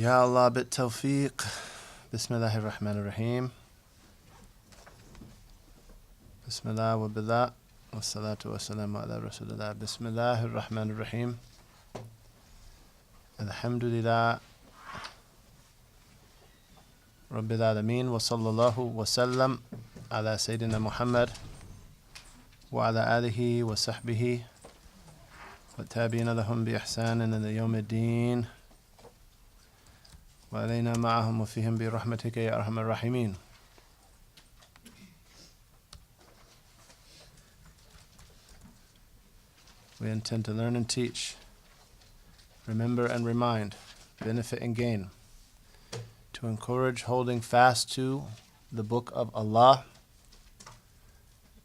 Ya Allah bit tawfiq. Bismillahir Rahmanir Rahim. Bismillah wa billah. Wassalatu wassalamu ala Rasulillah. Bismillahir Rahmanir Rahim. Alhamdulillah. Rabbil Alameen. Wa sallallahu wa sallam ala Sayyidina Muhammad wa ala alihi wa sahbihi wa tabi'ina lahum bi ihsanin ila yawm ad-din. وَعَلَيْنَا مَعَهُمْ وَفِيهِمْ بِرَحْمَتِكَ يَا أَرْحَمَ الرَّاحِمِينَ. We intend to learn and teach, remember and remind, benefit and gain, to encourage holding fast to the Book of Allah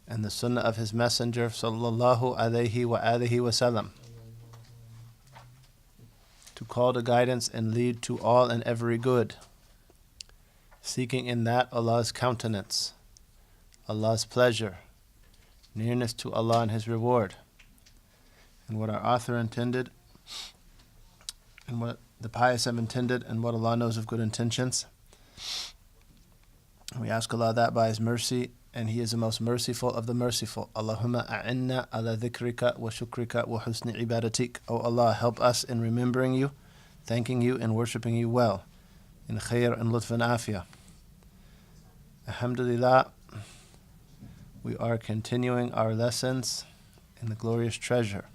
and the Sunnah of His Messenger sallallahu alayhi wa alihi wa sallam, to call to guidance and lead to all and every good, seeking in that Allah's countenance, Allah's pleasure, nearness to Allah and His reward, and what our author intended, and what the pious have intended, and what Allah knows of good intentions. We ask Allah that by His mercy, and He is the most merciful of the merciful. Allahumma a'inna ala dhikrika wa shukrika wa husni ibadatik. O Allah, help us in remembering You, thanking You, and worshipping You well, in khair and lutf and afiyah. Alhamdulillah, we are continuing our lessons in the glorious treasure.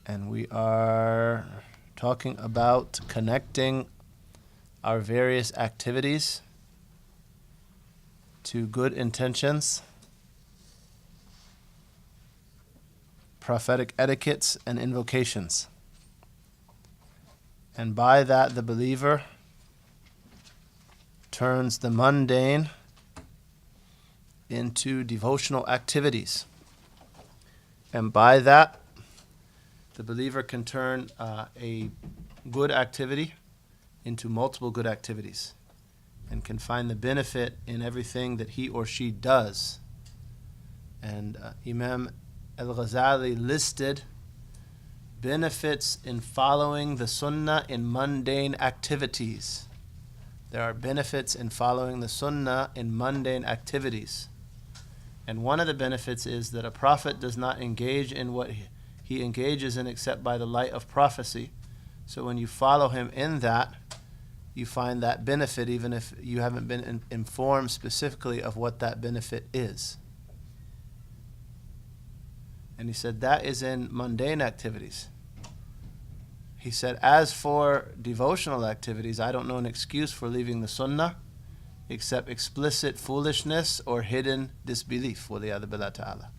And we are talking about connecting our various activities to good intentions, prophetic etiquettes, and invocations. And by that, the believer turns the mundane into devotional activities. And by that, the believer can turn a good activity into multiple good activities, and can find the benefit in everything that he or she does. And Imam al-Ghazali listed benefits in following the Sunnah in mundane activities. There are benefits in following the Sunnah in mundane activities. And one of the benefits is that a prophet does not engage in what he engages in except by the light of prophecy. So when you follow him in that, you find that benefit even if you haven't been informed specifically of what that benefit is. And he said that is in mundane activities. He said, as for devotional activities, I don't know an excuse for leaving the Sunnah except explicit foolishness or hidden disbelief. Waliyadu billah ta'ala.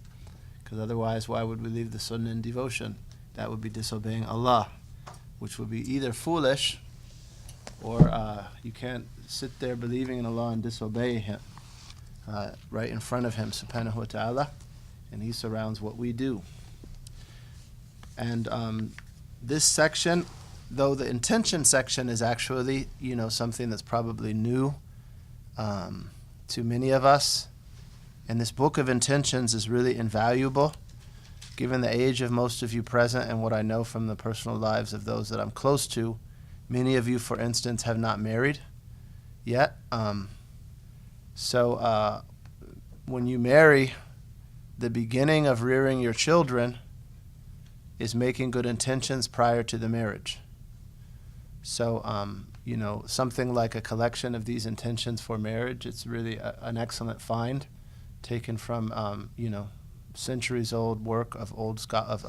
Because otherwise, why would we leave the Sunnah in devotion? That would be disobeying Allah, which would be either foolish, or you can't sit there believing in Allah and disobey Him right in front of Him, subhanahu wa ta'ala, and He surrounds what we do. And this section, though the intention section is actually, something that's probably new to many of us, and this book of intentions is really invaluable, given the age of most of you present and what I know from the personal lives of those that I'm close to. Many of you, for instance, have not married yet. So when you marry, the beginning of rearing your children is making good intentions prior to the marriage. So, something like a collection of these intentions for marriage, it's really an excellent find, taken from, centuries-old work of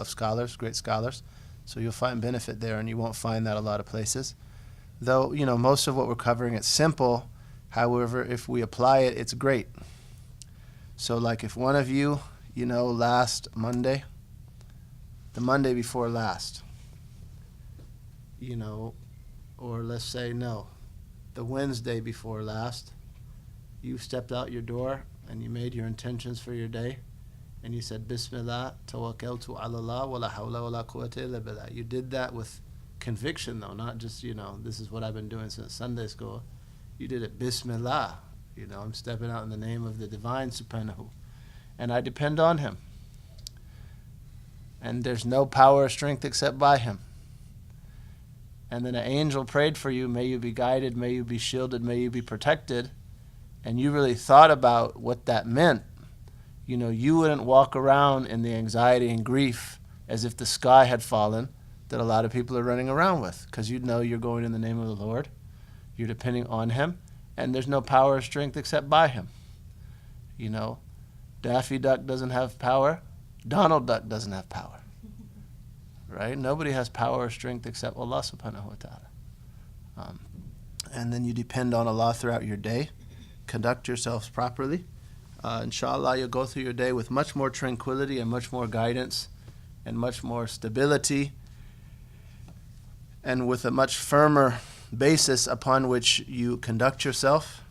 scholars, great scholars. So you'll find benefit there, and you won't find that a lot of places. Though, most of what we're covering is simple. However, if we apply it, it's great. So like if one of you, last Monday, the Monday before last, or let's say the Wednesday before last, you stepped out your door and you made your intentions for your day, and you said, Bismillah, tawakkaltu ala Allah, wa la hawla wa la quwwata illa billah. You did that with conviction, though, not just, this is what I've been doing since Sunday school. You did it, Bismillah. I'm stepping out in the name of the Divine Subhanahu, and I depend on Him. And there's no power or strength except by Him. and then an angel prayed for you, may you be guided, may you be shielded, may you be protected, and you really thought about what that meant, you wouldn't walk around in the anxiety and grief as if the sky had fallen that a lot of people are running around with, because you'd know you're going in the name of the Lord, you're depending on Him, and there's no power or strength except by Him. Daffy Duck doesn't have power, Donald Duck doesn't have power, right? Nobody has power or strength except Allah subhanahu wa ta'ala. And then you depend on Allah throughout your day. Conduct yourselves properly. Inshallah, you'll go through your day with much more tranquility and much more guidance and much more stability and with a much firmer basis upon which you conduct yourself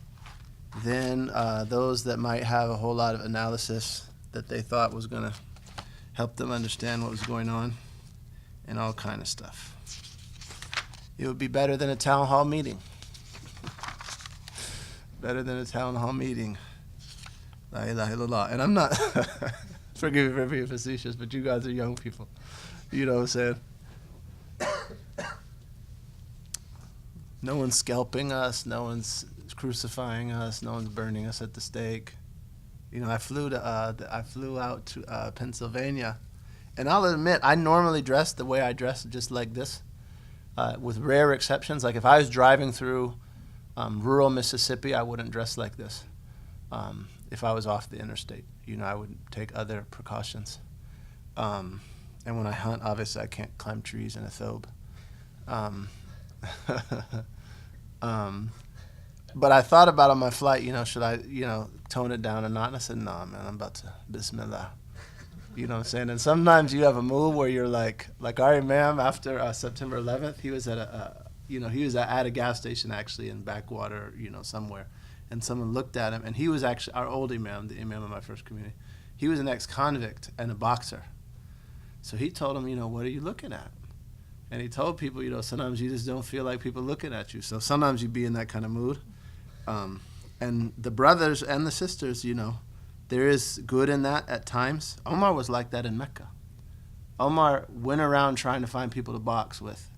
than those that might have a whole lot of analysis that they thought was going to help them understand what was going on and all kind of stuff. It would be better than a town hall meeting. Better than a town hall meeting. La ilaha illallah. And I'm not, forgive me for being facetious, but you guys are young people. You know what I'm saying? No one's scalping us. No one's crucifying us. No one's burning us at the stake. I flew out to Pennsylvania, and I'll admit I normally dress the way I dress, just like this, with rare exceptions. Like if I was driving through rural Mississippi, I wouldn't dress like this. If I was off the interstate, I would take other precautions. And when I hunt, obviously I can't climb trees in a thobe. But I thought about on my flight, should I, tone it down or not? And I said, nah, man, I'm about to Bismillah. You know what I'm saying? And sometimes you have a move where you're like our Imam after September 11th, he was at at a gas station actually in backwater, somewhere. And someone looked at him, and he was actually our old Imam, the Imam of my first community. He was an ex-convict and a boxer. So he told him, what are you looking at? And he told people, sometimes you just don't feel like people looking at you. So sometimes you be in that kind of mood. And the brothers and the sisters, there is good in that at times. Omar was like that in Mecca. Omar went around trying to find people to box with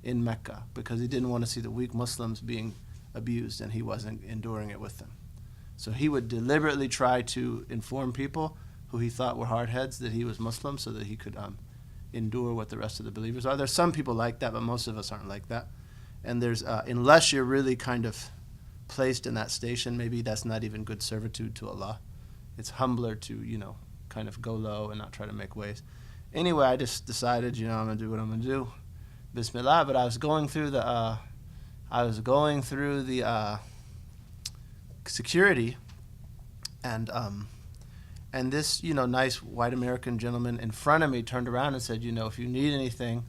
in Mecca because he didn't want to see the weak Muslims being abused, and he wasn't enduring it with them. So he would deliberately try to inform people who he thought were hardheads that he was Muslim so that he could endure what the rest of the believers are. There's some people like that, but most of us aren't like that. And there's, unless you're really kind of placed in that station, maybe that's not even good servitude to Allah. It's humbler to, kind of go low and not try to make waves. Anyway, I just decided, I'm going to do what I'm going to do. Bismillah. But I was going through the security, and this, nice white American gentleman in front of me turned around and said, if you need anything,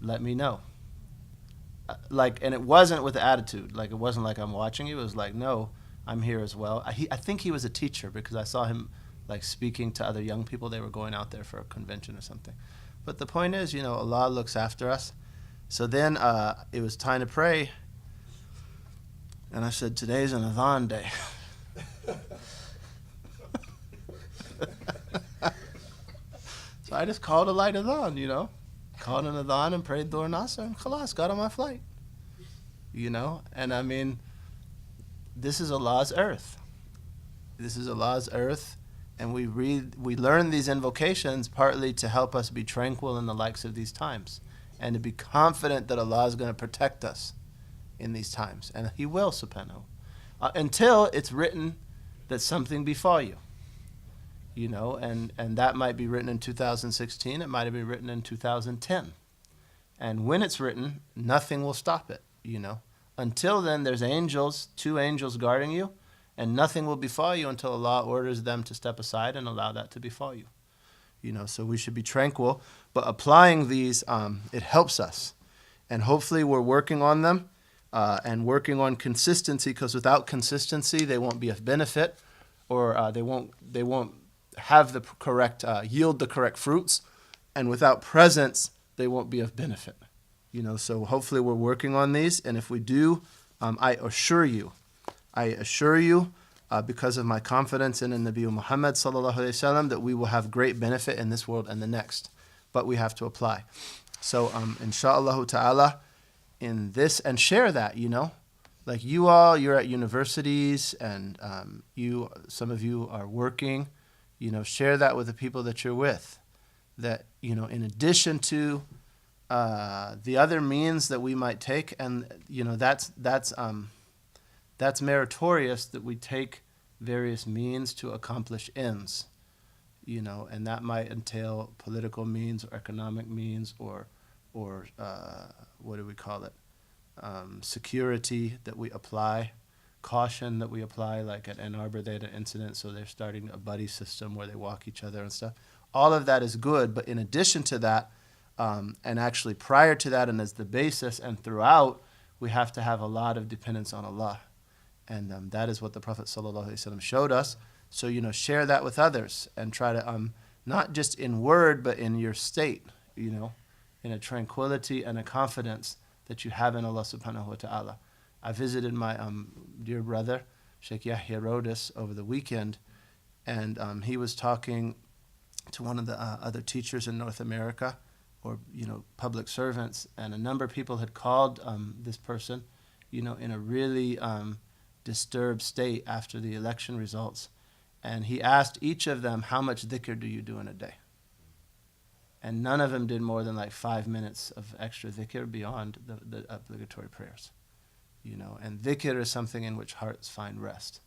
let me know. And it wasn't with attitude. It wasn't like I'm watching you. It was like, no, I'm here as well. I think he was a teacher because I saw him speaking to other young people. They were going out there for a convention or something. But the point is, Allah looks after us. So then it was time to pray. And I said, today's an Athan day. So I just called a light Athan, Called an Athan and prayed Dhuhr Nasr and khalas, got on my flight. And I mean, this is Allah's earth. This is Allah's earth. And we learn these invocations partly to help us be tranquil in the likes of these times and to be confident that Allah is going to protect us in these times. And He will, subhanahu. Until it's written that something befall you. And that might be written in 2016. It might have been written in 2010. And when it's written, nothing will stop it, Until then, there's angels, 2 angels guarding you, and nothing will befall you until Allah orders them to step aside and allow that to befall you. So we should be tranquil. But applying these, it helps us. And hopefully we're working on them and working on consistency, because without consistency, they won't be of benefit, or they won't have the correct, yield the correct fruits. And without presence, they won't be of benefit. So hopefully we're working on these. And if we do, I assure you, because of my confidence in the Nabi Muhammad sallallahu alaihi wasallam, that we will have great benefit in this world and the next. But we have to apply. So inshallah ta'ala, in this, and share that, like you're at universities, and some of you are working, share that with the people that you're with, that, in addition to the other means that we might take, and, that's meritorious, that we take various means to accomplish ends, and that might entail political means or economic means or what do we call it? Security that we apply, caution that we apply, like at Ann Arbor they had an incident, so they're starting a buddy system where they walk each other and stuff. All of that is good, but in addition to that, and actually prior to that and as the basis and throughout, we have to have a lot of dependence on Allah. And that is what the Prophet ﷺ showed us. So, share that with others and try to, not just in word, but in your state, in a tranquility and a confidence that you have in Allah subhanahu wa ta'ala. I visited my dear brother, Sheikh Yahya Rodis, over the weekend, and he was talking to one of the other teachers in North America, or, public servants, and a number of people had called this person, in a really disturbed state after the election results. And he asked each of them, how much dhikr do you do in a day? And none of them did more than like 5 minutes of extra dhikr beyond the obligatory prayers. And dhikr is something in which hearts find rest.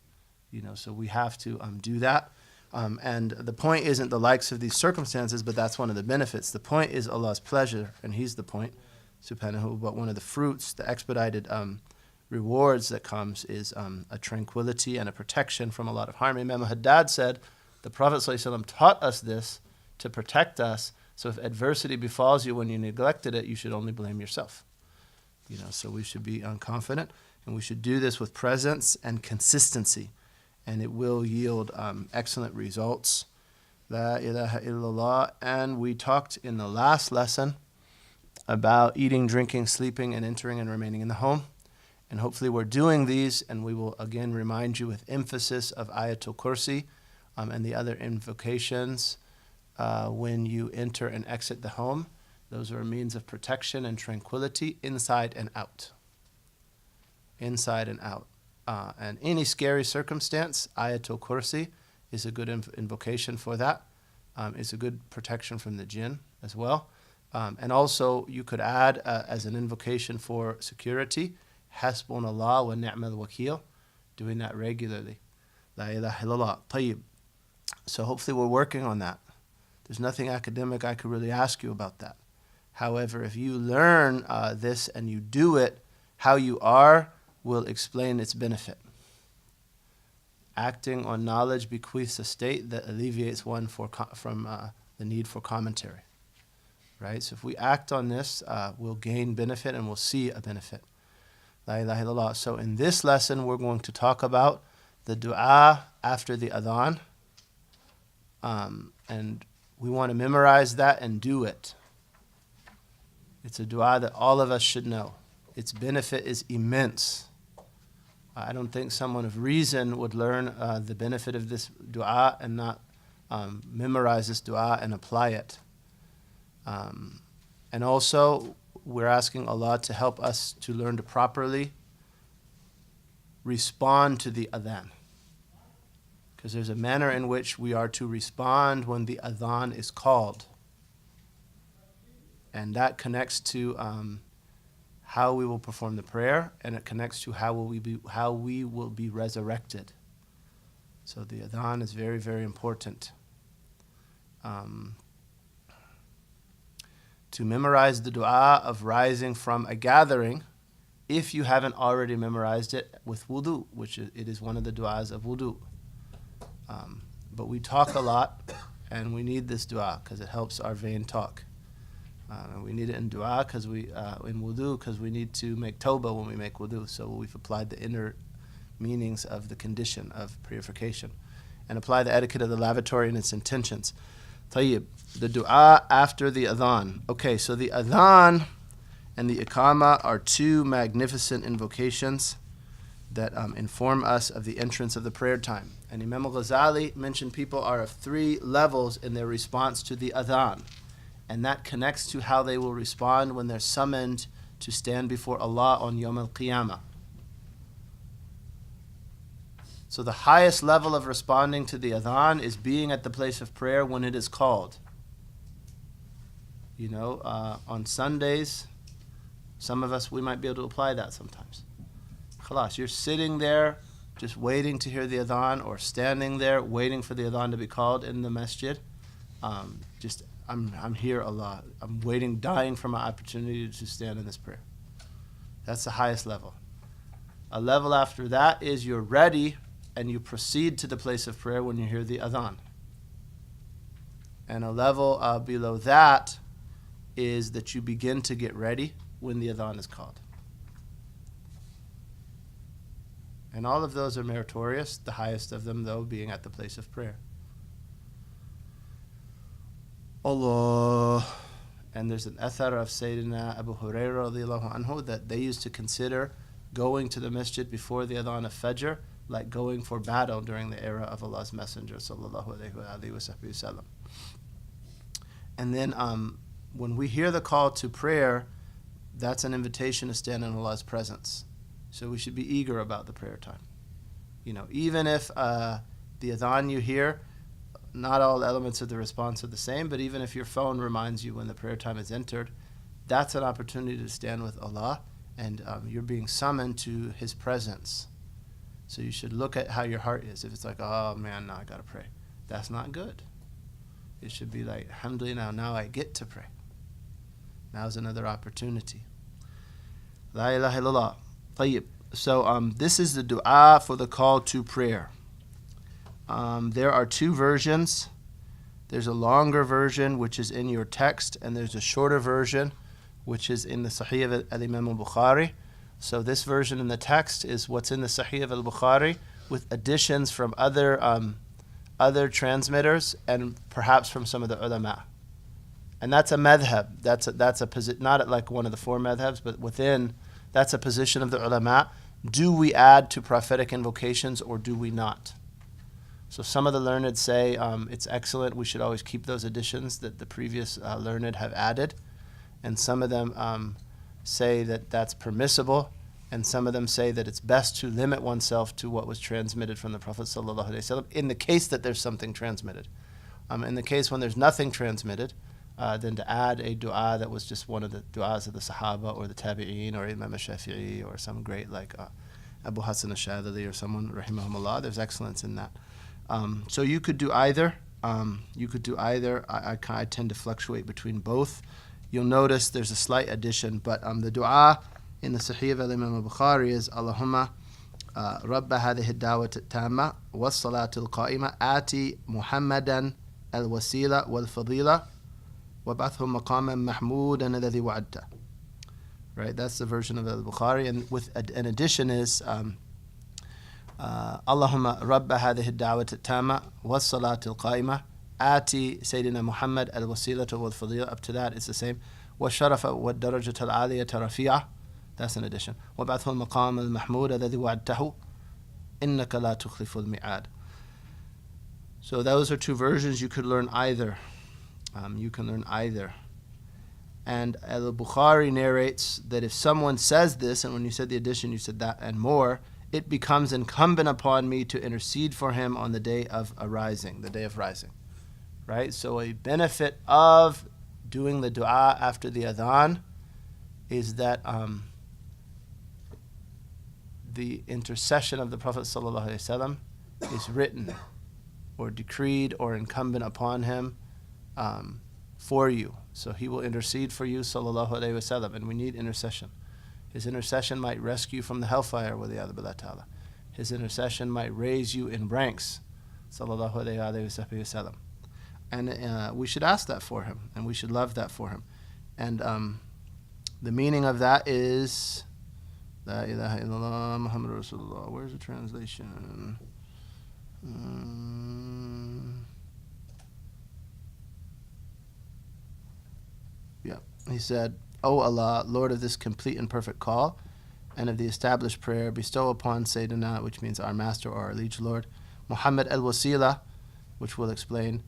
So we have to do that. And the point isn't the likes of these circumstances, but that's one of the benefits. The point is Allah's pleasure, and He's the point, subhanahu. But one of the fruits, the expedited rewards that comes is a tranquility and a protection from a lot of harm. Imam Haddad said, the Prophet ﷺ taught us this to protect us, so if adversity befalls you when you neglected it, you should only blame yourself. So we should be confident, and we should do this with presence and consistency, and it will yield excellent results. La ilaha illallah. And we talked in the last lesson about eating, drinking, sleeping, and entering and remaining in the home. And hopefully we're doing these, and we will again remind you with emphasis of Ayatul Kursi and the other invocations when you enter and exit the home. Those are a means of protection and tranquility inside and out. Inside and out. And any scary circumstance, Ayatul Kursi is a good invocation for that. It's a good protection from the jinn as well. And also you could add as an invocation for security, Hasbunallah wa ni'mal wakil, doing that regularly. La ilaha illallah. Tayyib. So hopefully we're working on that. There's nothing academic I could really ask you about that. However, if you learn this and you do it, how you are will explain its benefit. Acting on knowledge bequeaths a state that alleviates one from the need for commentary. Right? So if we act on this, we'll gain benefit and we'll see a benefit. La ilaha illallah. So in this lesson, we're going to talk about the dua after the adhan. And we want to memorize that and do it. It's a dua that all of us should know. Its benefit is immense. I don't think someone of reason would learn the benefit of this dua and not memorize this dua and apply it. And also, we're asking Allah to help us to learn to properly respond to the adhan. Because there's a manner in which we are to respond when the adhan is called. And that connects to how we will perform the prayer, and it connects to how we will be resurrected. So the adhan is very, very important. To memorize the dua of rising from a gathering, if you haven't already memorized it with wudu, which it is one of the duas of wudu. But we talk a lot, and we need this dua because it helps our vain talk. And we need it in dua because in wudu, because we need to make tawbah when we make wudu. So we've applied the inner meanings of the condition of purification, and apply the etiquette of the lavatory and its intentions. Tayyib, the dua after the adhan. Okay, so the adhan and the iqama are two magnificent invocations that inform us of the entrance of the prayer time. And Imam al-Ghazali mentioned people are of three levels in their response to the adhan. And that connects to how they will respond when they're summoned to stand before Allah on Yawm al-Qiyamah. So the highest level of responding to the adhan is being at the place of prayer when it is called. On Sundays, some of us, we might be able to apply that sometimes. Khalas, you're sitting there just waiting to hear the adhan, or standing there waiting for the adhan to be called in the masjid. I'm here, Allah. I'm waiting, dying for my opportunity to stand in this prayer. That's the highest level. A level after that is you're ready and you proceed to the place of prayer when you hear the adhan. And a level below that is that you begin to get ready when the adhan is called. And all of those are meritorious, the highest of them, though, being at the place of prayer. Allah. And there's an athar of Sayyidina Abu Hurairah radiallahu anhu that they used to consider going to the masjid before the adhan of Fajr like going for battle during the era of Allah's Messenger sallallahu alayhi wa sallam. And then when we hear the call to prayer, that's an invitation to stand in Allah's presence. So we should be eager about the prayer time. Even if the adhan you hear, not all elements of the response are the same, but even if your phone reminds you when the prayer time is entered, that's an opportunity to stand with Allah, and you're being summoned to His presence. So you should look at how your heart is. If it's like, oh man, now I gotta pray, that's not good. It should be like, alhamdulillah, now I get to pray. Now's another opportunity. La ilaha illallah. Tayyib. So this is the dua for the call to prayer. There are two versions. There's a longer version, which is in your text, and there's a shorter version, which is in the Sahih of al-Imam al-Bukhari. So this version in the text is what's in the Sahih of al-Bukhari, with additions from other transmitters and perhaps from some of the ulama. And that's a madhab. That's a position, not like one of the four madhabs, but within, that's a position of the ulama. Do we add to prophetic invocations or do we not? So some of the learned say it's excellent. We should always keep those additions that the previous learned have added. And some of them say that that's permissible. And some of them say that it's best to limit oneself to what was transmitted from the Prophet ﷺ in the case that there's something transmitted. In the case when there's nothing transmitted, then to add a dua that was just one of the duas of the Sahaba or the Tabi'een or Imam al-Shafi'i or some great like Abu Hassan al-Shadili or someone, rahimahumullah, there's excellence in that. So you could do either. I tend to fluctuate between both. You'll notice there's a slight addition, but the dua in the Sahih of Imam al-Bukhari is Allahumma Rabba hadhihi ad-da'wati at-tamma was-salati al-qa'ima ati Muhammadan al-wasila wal-fadila wab'athhu maqaman mahmudan alladhi wa'adta. Right, that's the version of al-Bukhari, and with an addition is Allahumma Rabba hadhihi ad-da'wati at-tamma was-salati al-qa'ima ati Sayyidina Muhammad al-wasilata wal-fadila. Up to that, it's the same. Wa-sharafa wa-darajata al-aliyata rafi'ah. That's an addition. وَبَعْثُ الْمَقَامَ الْمَحْمُودَ الَّذِي وَعَدْتَهُ إِنَّكَ لَا تُخْلِفُ الْمِعَادِ. So those are two versions. You could learn either. And al-Bukhari narrates that if someone says this, and when you said the addition, you said that and more, it becomes incumbent upon me to intercede for him on the day of rising, the day of rising. Right? So a benefit of doing the dua after the adhan is that the intercession of the Prophet ﷺ is written or decreed or incumbent upon him for you. So he will intercede for you, sallallahu alayhi wasallam, and we need intercession. His intercession might rescue from the hellfire, waliyadu billah ta'ala. His intercession might raise you in ranks, sallallahu alayhi wasallam. And we should ask that for him, and we should love that for him. And the meaning of that is La ilaha illallah Muhammad Rasulullah. Where's the translation? Yeah. He said, O Allah, Lord of this complete and perfect call, and of the established prayer, bestow upon Sayyidina, which means our master or our liege Lord, Muhammad al-Wasila, which we'll explain,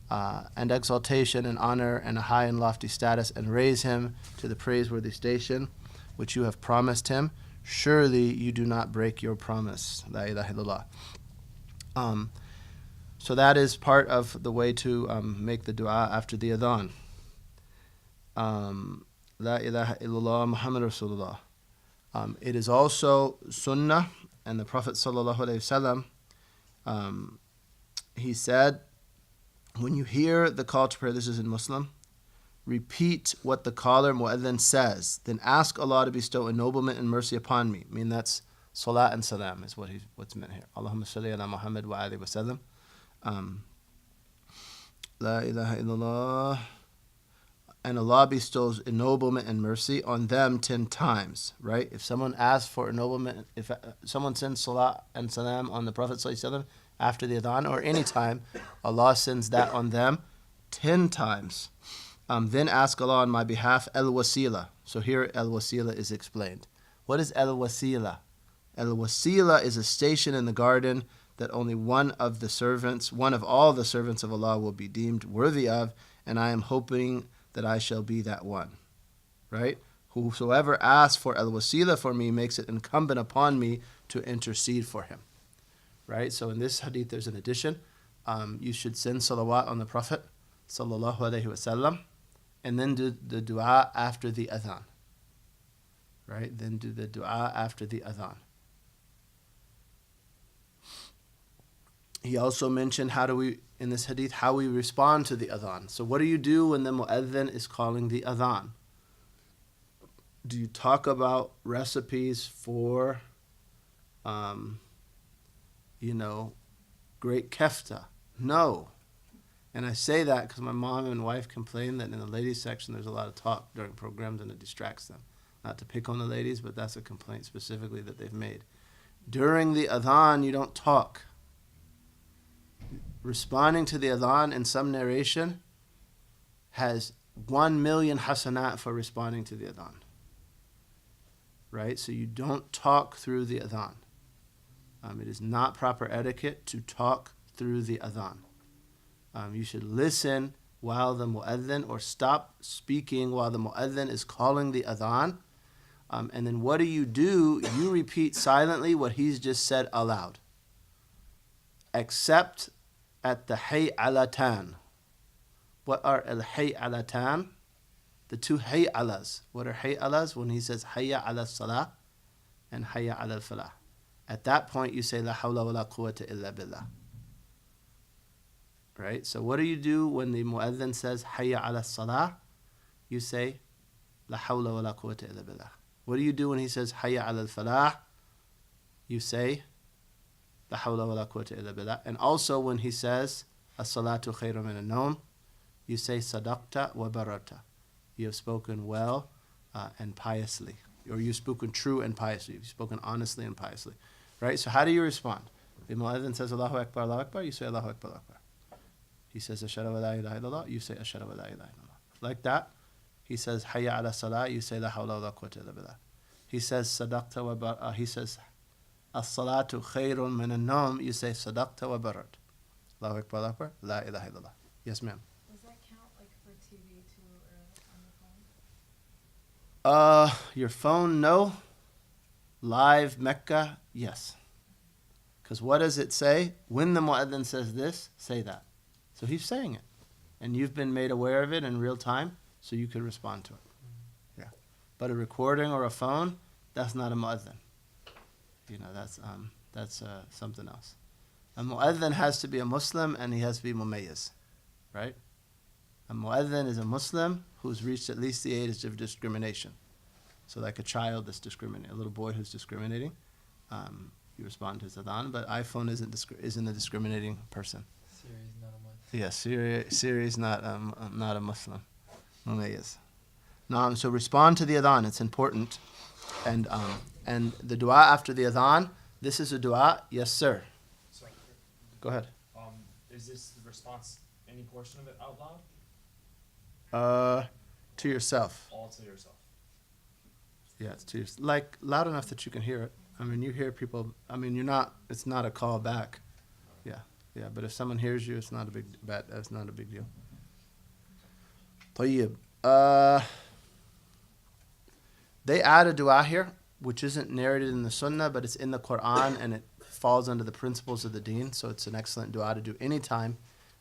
and exaltation and honor and a high and lofty status, and raise him to the praiseworthy station. which you have promised him. Surely you do not break your promise. La ilaha illallah. So that is part of the way to make the dua after the adhan. La ilaha illallah Muhammad Rasulullah. It is also sunnah, and the Prophet sallallahu alaihi wasallam, he said, when you hear the call to prayer, this is in Muslim, repeat what the caller mu'adhin says, then ask Allah to bestow ennoblement and mercy upon me. I mean, that's salat and salam is what's meant here. Allahumma salli ala Muhammad wa alihi wa sallam. La ilaha illallah. And Allah bestows ennoblement and mercy on them 10 times, right? If someone asks for ennoblement, if someone sends salat and salam on the Prophet ﷺ after the adhan or any time, Allah sends that on them 10 times. Then ask Allah on my behalf al-wasila. So here al-wasila is explained. What is al-wasila? Al-wasila is a station in the garden that only one of all the servants of Allah will be deemed worthy of, and I am hoping that I shall be that one, right? Whosoever asks for al-wasila for me makes it incumbent upon me to intercede for him, right? So in this hadith, there's an addition. You should send salawat on the Prophet, sallallahu alaihi wasallam, and then do the dua after the adhan, right? Then do the dua after the adhan. He also mentioned in this hadith, how we respond to the adhan. So what do you do when the mu'adhin is calling the adhan? Do you talk about recipes for, great kefta? No. And I say that because my mom and wife complain that in the ladies section there's a lot of talk during programs and it distracts them. Not to pick on the ladies, but that's a complaint specifically that they've made. During the adhan, you don't talk. Responding to the adhan in some narration has 1 million hasanat for responding to the adhan. Right? So you don't talk through the adhan. It is not proper etiquette to talk through the adhan. You should listen while the mu'adhin, or stop speaking while the mu'adhin is calling the adhan. And then what do? You repeat silently what he's just said aloud. Except at the hay'alatan. What are al-hay'alatan? The 2 hay'alas. What are hay'alas? When he says hayya ala salah and hayya ala falah. At that point you say la hawla wa la quwwata illa billah. Right? So what do you do when the mu'adhin says hayya ala salah? You say la hawla wa la quwwata illa billah. What do you do when he says hayya ala falah? You say la hawla wa la quwwata illa billah. And also when he says as-salatu khayrun min an-nawm, you say sadaqta wa barata. You have spoken well and piously. Or you've spoken true and piously. You've spoken honestly and piously. Right? So how do you respond? The mu'adhin says Allahu Akbar, you say Allahu Akbar, Allahu Akbar. He says Ashhadu wa la ilaha illallah, you say Ashhadu wa la ilaha illallah. Like that. He says Hayya ala salah, you say La hawla wa la quwwata illa billah. He says Sadaqta wa barata. He says As-salatu khayrun min an-nawm, you say Sadaqta wa barat. Allahu Akbar, Allahu Akbar, La ilaha illallah. Yes, ma'am. Does that count like for TV too, or on the phone? Your phone, no. Live Mecca, yes. Because what does it say? When the mu'adhin says this, say that. So he's saying it. And you've been made aware of it in real time, so you could respond to it. Yeah. But a recording or a phone, that's not a mu'adhin. That's something else. A mu'adhin has to be a Muslim and he has to be mumayyiz, right? A mu'adhin is a Muslim who's reached at least the age of discrimination. So like a child that's discriminating, a little boy who's discriminating, you respond to his adhan, but iPhone isn't a discriminating person. Siri's not a Muslim. Yeah, Siri's not a Muslim. Mumayyiz. So respond to the adhan, it's important. And the dua after the adhan, this is a dua, yes sir. Sorry. Go ahead. Is this the response, any portion of it out loud? To yourself. All to yourself. Yeah, it's to yourself. Like loud enough that you can hear it. I mean, you hear people. I mean, it's not a call back. Yeah. But if someone hears you, it's not a big bet. It's not a big deal. طيب. They add a dua here, which isn't narrated in the Sunnah, but it's in the Quran, and it falls under the principles of the Deen. So it's an excellent dua to do anytime.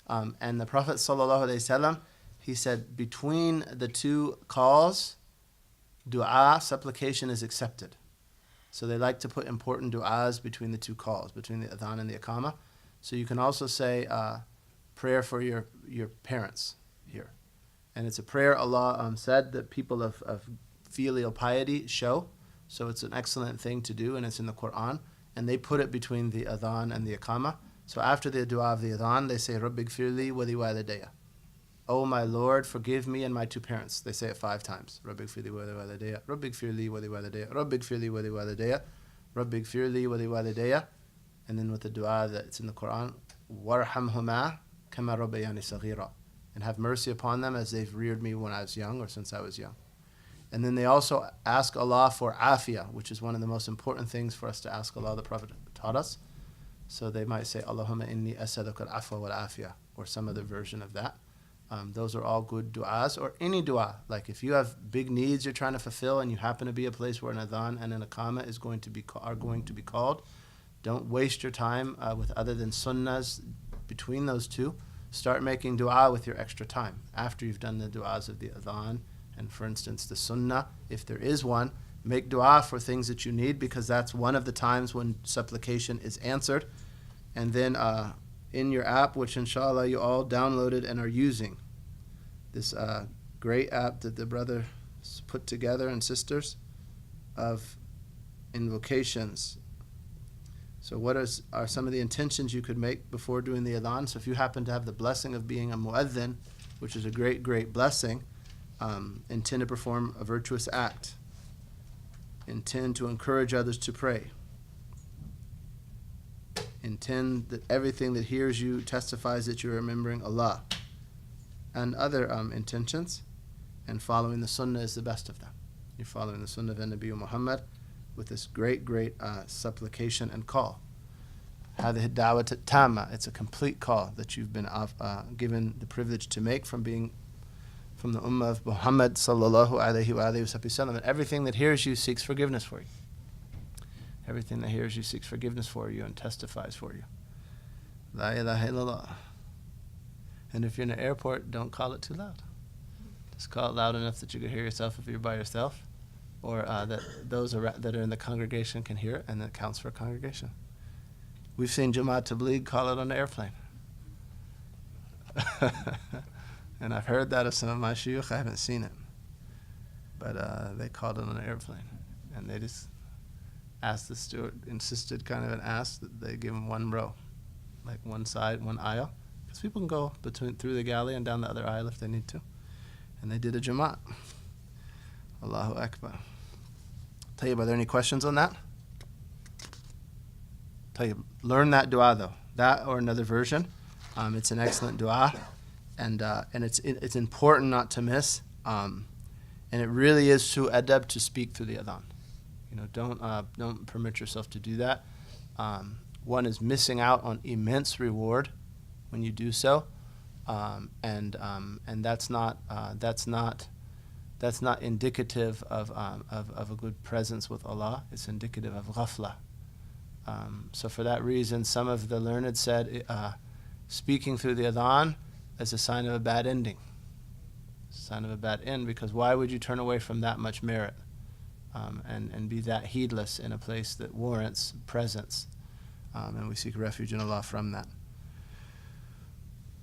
And the Prophet ﷺ, he said, between the two calls, dua, supplication is accepted. So they like to put important du'as between the two calls, between the adhan and the iqamah. So you can also say prayer for your parents here. And it's a prayer Allah said that people of filial piety show. So it's an excellent thing to do, and it's in the Quran. And they put it between the adhan and the iqamah. So after the dua of the adhan, they say, Rabbi gfirli wa li walidayya. Oh my Lord, forgive me and my two parents. They say it 5 times. Rabbi gfirli wa li walidayya, Rabbi gfirli wa li walidayya, Rabbi gfirli wa li walidayya, Rabbi gfirli wa li walidayya. And then with the dua that's in the Quran, warhamhuma kama rabbayani saghira. And have mercy upon them as they've reared me when I was young or since I was young. And then they also ask Allah for afiyah, which is one of the most important things for us to ask Allah. The Prophet taught us. So they might say, Allahumma inni as'aluka al-afwa wal-afiyah, or some other version of that. Those are all good du'as, or any du'a. Like if you have big needs you're trying to fulfill and you happen to be a place where an adhan and an iqamah are going to be called, don't waste your time with other than sunnahs between those two. Start making du'a with your extra time after you've done the du'as of the adhan. And for instance, the sunnah, if there is one, make du'a for things that you need, because that's one of the times when supplication is answered. And then in your app, which inshallah you all downloaded and are using, this great app that the brothers put together and sisters of invocations. So what are some of the intentions you could make before doing the adhan? So if you happen to have the blessing of being a mu'adhin, which is a great, great blessing, intend to perform a virtuous act. Intend to encourage others to pray. Intend that everything that hears you testifies that you're remembering Allah. And other intentions. And following the sunnah is the best of them. You're following the sunnah of Nabi Muhammad with this great, great supplication and call. هذه الدعوة التامة. It's a complete call that you've been given the privilege to make from being from the ummah of Muhammad sallallahu alayhi wa sallam. And everything that hears you seeks forgiveness for you. Everything that hears you seeks forgiveness for you and testifies for you. La ilaha illallah. And if you're in an airport, don't call it too loud. Just call it loud enough that you can hear yourself if you're by yourself, or that those that are in the congregation can hear it, and that counts for a congregation. We've seen Jamaat Tabligh call it on the airplane. And I've heard that of some of my shuyukh. I haven't seen it. But they called it on an airplane. And they just asked the steward, insisted kind of and asked that they give them one row, like one side, one aisle. Because people can go through the galley and down the other aisle if they need to. And they did a Jamaat. Allahu Akbar. Tayyib, are there any questions on that? Tayyib, learn that dua though. That or another version. It's an excellent dua. And it's important not to miss. And it really is to adab to speak through the adhan. You know, don't permit yourself to do that. One is missing out on immense reward when you do so, and that's not indicative of a good presence with Allah. It's indicative of ghafla. So for that reason, some of the learned said speaking through the adhan is a sign of a bad ending. It's a sign of a bad end, because why would you turn away from that much merit and be that heedless in a place that warrants presence? And we seek refuge in Allah from that.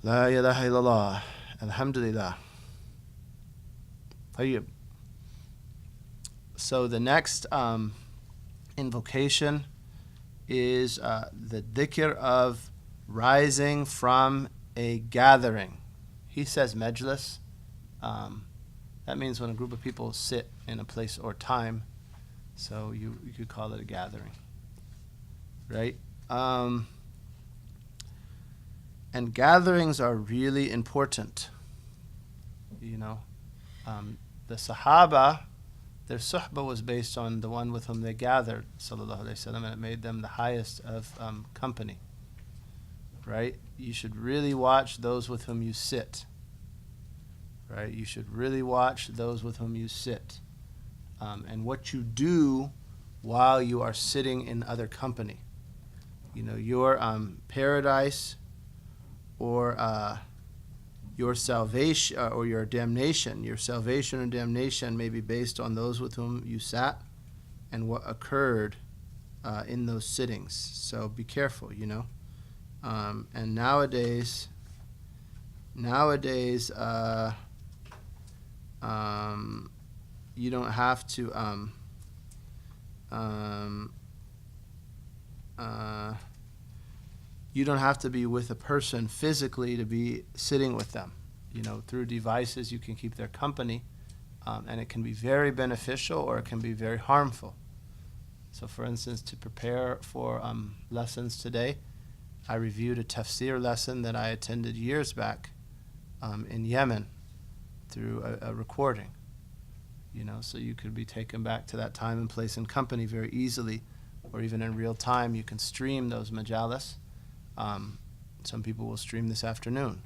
La ilaha illallah. Alhamdulillah. Tayyib. So the next invocation is the dhikr of rising from a gathering. He says majlis. That means when a group of people sit in a place or time. So you could call it a gathering. Right? And gatherings are really important. You know, the Sahaba, their suhbah was based on the one with whom they gathered, sallallahu alaihi wasallam, and it made them the highest of company. Right? You should really watch those with whom you sit. Right? You should really watch those with whom you sit. and what you do while you are sitting in other company. Your paradise or your salvation or your damnation. Your salvation or damnation may be based on those with whom you sat and what occurred in those sittings. So be careful, and nowadays, you don't have to. You don't have to be with a person physically to be sitting with them. Through devices you can keep their company, and it can be very beneficial or it can be very harmful. So for instance, to prepare for lessons today, I reviewed a tafsir lesson that I attended years back in Yemen through a recording. So you could be taken back to that time and place and company very easily, or even in real time you can stream those majalis. Some people will stream this afternoon.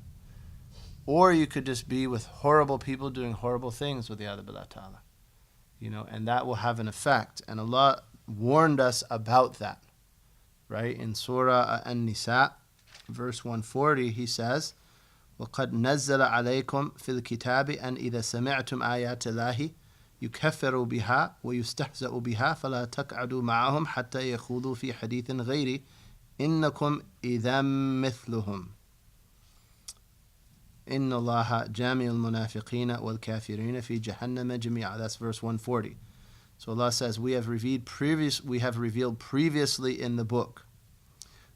Or you could just be with horrible people doing horrible things with the Ya'adhu Billah Ta'ala. And that will have an effect. And Allah warned us about that. Right? In Surah An-Nisa, verse 140, He says, وَقَدْ نَزَّلَ عَلَيْكُمْ فِي الْكِتَابِ أَنْ إِذَا سَمِعْتُمْ آيَاتِ اللَّهِ يُكَفِّرُ بِهَا وَيُسْتَهْزَأُ بِهَا فَلَا تَقْعَدُوا مَعَهُمْ حَتَّى يَخُوضُوا فِي حَدِيثٍ غَيْرِهِ إِنَّكُمْ إِذًا مِثْلُهُمْ إِنَّ اللَّهَ جَامِعُ الْمُنَافِقِينَ وَالْكَافِرِينَ فِي جَهَنَّمَ جَمِيعًا. That's verse 140. So Allah says, we have revealed previously in the book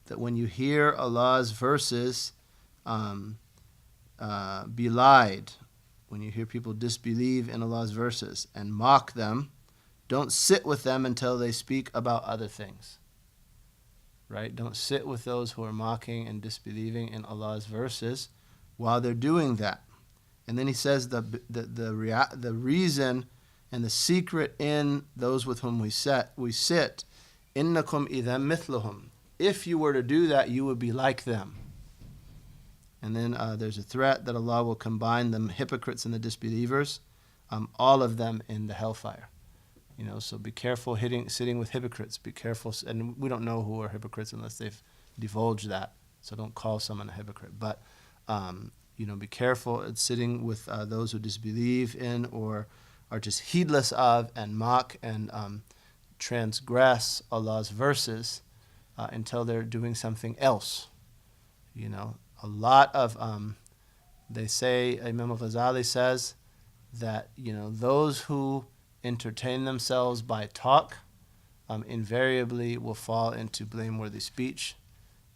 that when you hear Allah's verses belied, when you hear people disbelieve in Allah's verses and mock them, don't sit with them until they speak about other things. Right? Don't sit with those who are mocking and disbelieving in Allah's verses while they're doing that. And then He says the reason and the secret in those with whom we sit, innakum idham mithluhum. If you were to do that, you would be like them. And then there's a threat that Allah will combine the hypocrites and the disbelievers, all of them in the hellfire. So be careful sitting with hypocrites. Be careful, and we don't know who are hypocrites unless they've divulged that. So don't call someone a hypocrite. But be careful at sitting with those who disbelieve in or are just heedless of and mock and transgress Allah's verses until they're doing something else. A lot of they say, Imam al-Ghazali says that those who entertain themselves by talk invariably will fall into blameworthy speech,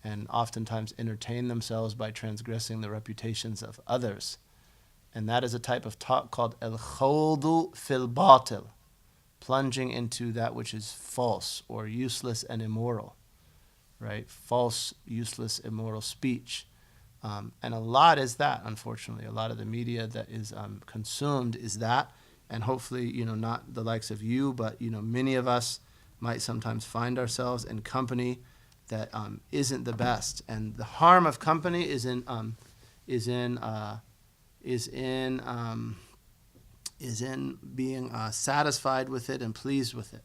and oftentimes entertain themselves by transgressing the reputations of others. And that is a type of talk called al-khawdu fil batil, plunging into that which is false or useless and immoral, right? False, useless, immoral speech. And a lot is that, unfortunately. A lot of the media that is consumed is that. And hopefully, not the likes of you, but, many of us might sometimes find ourselves in company that isn't the best. And the harm of company is in being satisfied with it and pleased with it.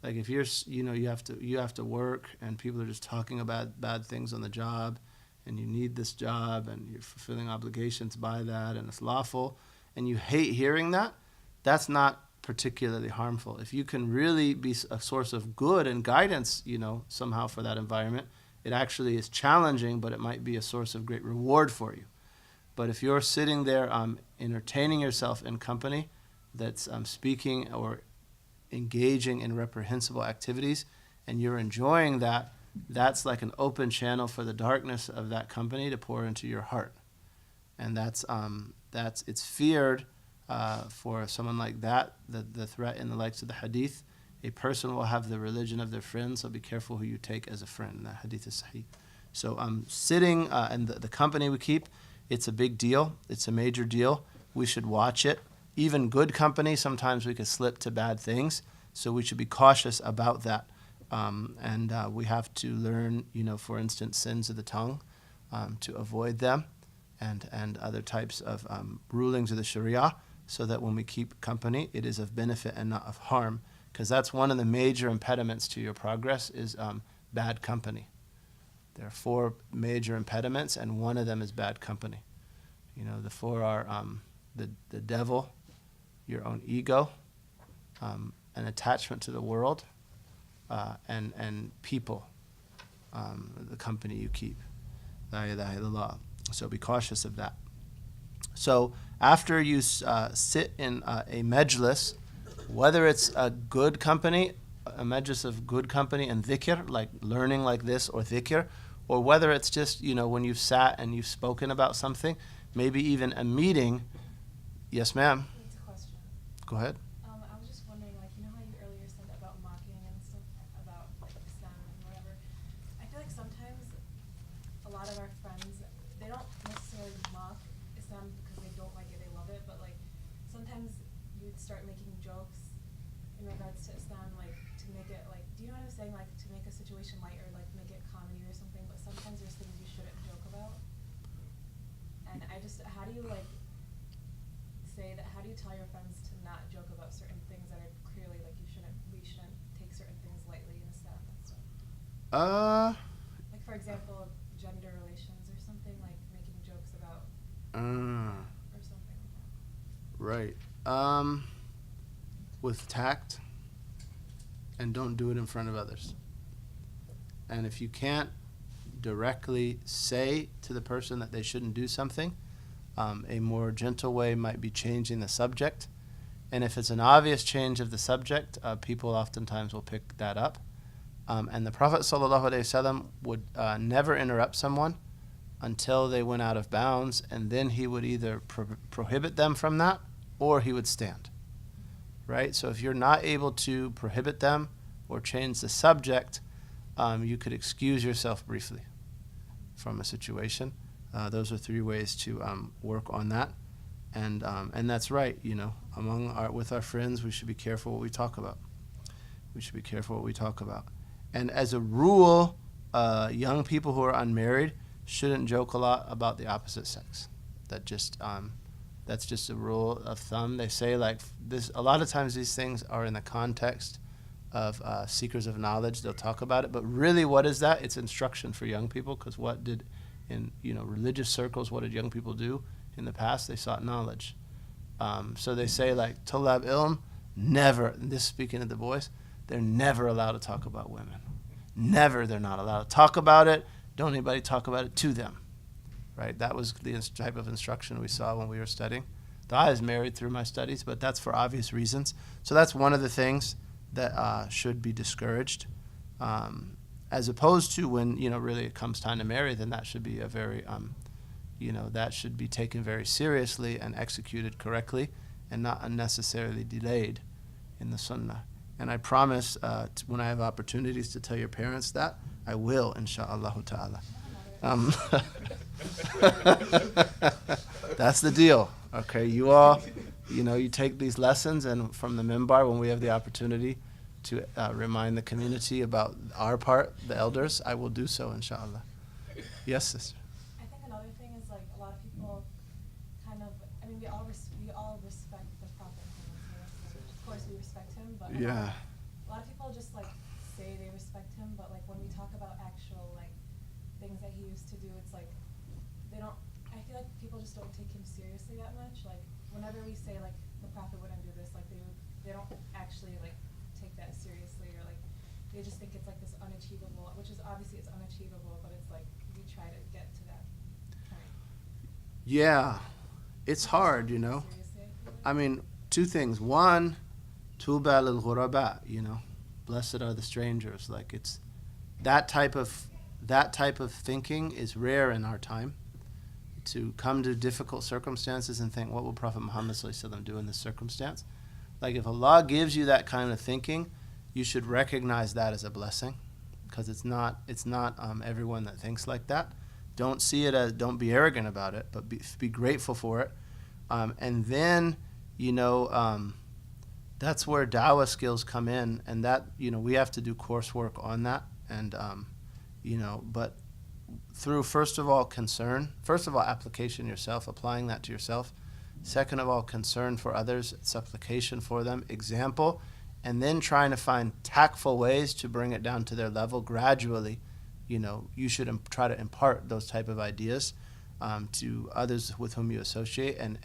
Like if you're, you have to work and people are just talking about bad things on the job, and you need this job and you're fulfilling obligations by that and it's lawful, and you hate hearing that, that's not particularly harmful. If you can really be a source of good and guidance, somehow for that environment, it actually is challenging, but it might be a source of great reward for you. But if you're sitting there entertaining yourself in company that's speaking or engaging in reprehensible activities, and you're enjoying that, that's like an open channel for the darkness of that company to pour into your heart. And it's feared for someone like that, the threat in the likes of the hadith. A person will have the religion of their friend, so be careful who you take as a friend. That hadith is sahih. So sitting and the company we keep, it's a big deal. It's a major deal. We should watch it. Even good company, sometimes we could slip to bad things. So we should be cautious about that. And we have to learn, for instance, sins of the tongue, to avoid them, and other types of rulings of the Sharia. so that when we keep company, it is of benefit and not of harm, because that's one of the major impediments to your progress is bad company. There are 4 major impediments, and one of them is bad company. The 4 are the devil, your own ego, an attachment to the world, and people, the company you keep. La ilaha illallah. So be cautious of that. So after you sit in a majlis, whether it's a good company, a majlis of good company and dhikr, like learning like this, or dhikr, or whether it's just, when you've sat and you've spoken about something, maybe even a meeting. Yes, ma'am. It's a question. Go ahead. I was just wondering, how you earlier said about mocking and stuff, about Islam and whatever. I feel like sometimes a lot of our friends, they don't necessarily mock Islam because they don't like it, they love it, but sometimes you would start making jokes in regards to Islam, to make it do you know what I'm saying? To make a situation light or make it comedy or something, but sometimes there's things you shouldn't joke about. And how do you say that, how do you tell your friends to not joke about certain things that are clearly we shouldn't take certain things lightly in Islam and stuff? For example, gender relations or something, making jokes about or something like that. Right. With tact, and don't do it in front of others. And if you can't directly say to the person that they shouldn't do something, a more gentle way might be changing the subject. And if it's an obvious change of the subject, people oftentimes will pick that up. And the Prophet ﷺ would never interrupt someone until they went out of bounds, and then he would either prohibit them from that, or he would stand. Right? So if you're not able to prohibit them or change the subject, you could excuse yourself briefly from a situation. Those are 3 ways to work on that. And that's right, with our friends, we should be careful what we talk about. We should be careful what we talk about. And as a rule, young people who are unmarried shouldn't joke a lot about the opposite sex. That's just a rule of thumb. They say this. A lot of times these things are in the context of seekers of knowledge. They'll talk about it, but really, what is that? It's instruction for young people. Because what did in religious circles, what did young people do in the past? They sought knowledge. So they say Tulab ilm, never. And this speaking of the boys, they're never allowed to talk about women. Never. They're not allowed to talk about it. Don't anybody talk about it to them. Right? That was the type of instruction we saw when we were studying. I was married through my studies, but that's for obvious reasons. So that's one of the things that should be discouraged. As opposed to when, really it comes time to marry, then that should be a very, that should be taken very seriously and executed correctly and not unnecessarily delayed in the sunnah. And I promise when I have opportunities to tell your parents that, I will, insha'Allah ta'ala. That's the deal. Okay, you all, you take these lessons, and from the minbar, when we have the opportunity to remind the community about our part, the elders, I will do so, inshallah. Yes, sister. I think another thing is a lot of people we all respect the Prophet. Of course, we respect him, but yeah. A lot of people just say they respect him, but when we talk about actual things that he used to do, it's they don't. I feel like people just don't take him seriously that much. Whenever we say the Prophet wouldn't do this, they don't actually take that seriously, or they just think it's this unachievable, which is obviously it's unachievable, but it's we try to get to that point. Yeah, it's hard, Seriously, I mean, 2 things. One, tuba lil ghuraba, blessed are the strangers. It's that type of thinking is rare in our time. To come to difficult circumstances and think, what will Prophet Muhammad ﷺ do in this circumstance? If Allah gives you that kind of thinking, you should recognize that as a blessing, because it's not everyone that thinks like that. Don't see it as, don't be arrogant about it, but be grateful for it. And then, that's where dawah skills come in, and that, we have to do coursework on that. And, but through, first of all, application yourself, applying that to yourself. Second of all, concern for others, supplication for them, example, and then trying to find tactful ways to bring it down to their level gradually. You should try to impart those type of ideas to others with whom you associate, and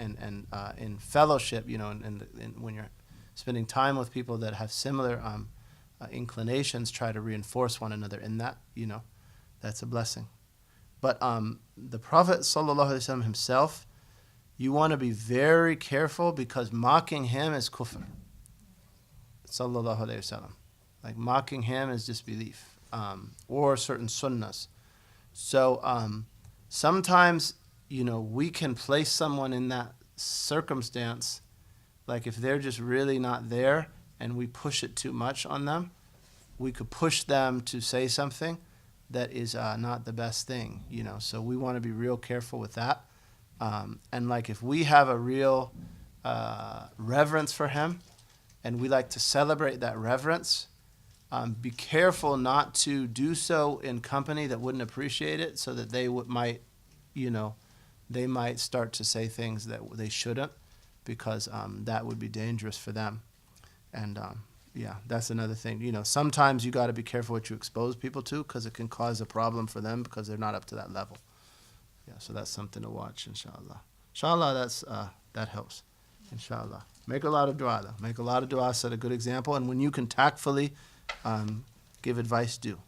in fellowship, and when you're spending time with people that have similar inclinations, try to reinforce one another in that. That's a blessing. But the Prophet ﷺ himself, you want to be very careful, because mocking him is kufr. Sallallahu Alaihi Wasallam. Like, mocking him is disbelief, or certain sunnahs. So sometimes, we can place someone in that circumstance, like if they're just really not there and we push it too much on them, we could push them to say something that is not the best thing, So we want to be real careful with that. And like, if we have a real reverence for him, and we like to celebrate that reverence, be careful not to do so in company that wouldn't appreciate it, so that they they might start to say things that they shouldn't, because that would be dangerous for them. And that's another thing. Sometimes you got to be careful what you expose people to, because it can cause a problem for them, because they're not up to that level. Yeah, so that's something to watch, inshallah. Inshallah, that helps. Inshallah. Make a lot of dua, though. Make a lot of dua, set a good example, and when you can tactfully give advice, do.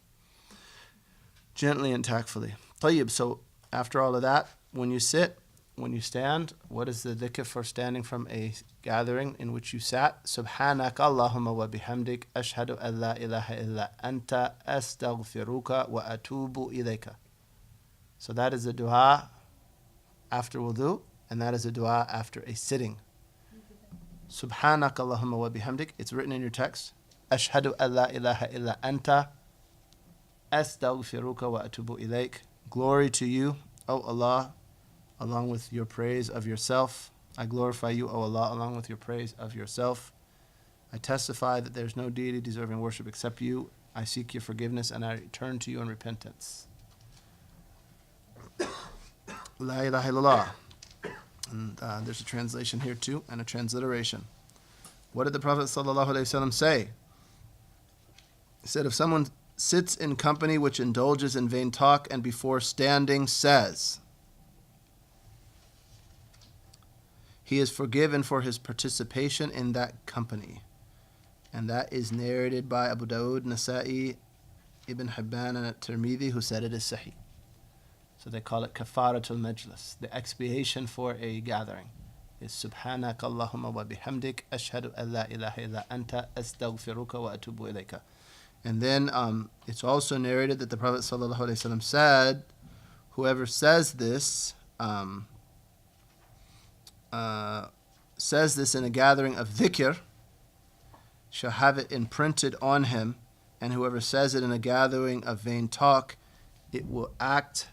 Gently and tactfully. Tayyib, so after all of that, when you sit, when you stand, what is the dhikr for standing from a gathering in which you sat? Subhanak Allahumma wa bihamdik, ashhadu an la ilaha illa anta, astaghfiruka wa atubu ilayka. So that is a dua after wudu, and that is a dua after a sitting. Subhanak Allahumma wa bihamdik. It's written in your text. Ashhadu an la ilaha illa anta, astaghfiruka wa atubu ilayk. Glory to you, O Allah, along with your praise of yourself. I glorify you, O Allah, along with your praise of yourself. I testify that there is no deity deserving worship except you. I seek your forgiveness, and I turn to you in repentance. La ilaha illallah. And there's a translation here too, and a transliteration. What did the Prophet ﷺ say? He said, if someone sits in company which indulges in vain talk, and before standing says, he is forgiven for his participation in that company. And that is narrated by Abu Dawud, Nasa'i, Ibn Hibban, and At-Tirmidhi, who said it is sahih. So they call it kafaratul majlis. The expiation for a gathering is subhanak Allahumma wa bihamdik, ashhadu an la ilaha illa anta, astaghfiruka wa atubu ilayka. And then it's also narrated that the Prophet ﷺ said, whoever says this in a gathering of dhikr shall have it imprinted on him, and whoever says it in a gathering of vain talk, it will act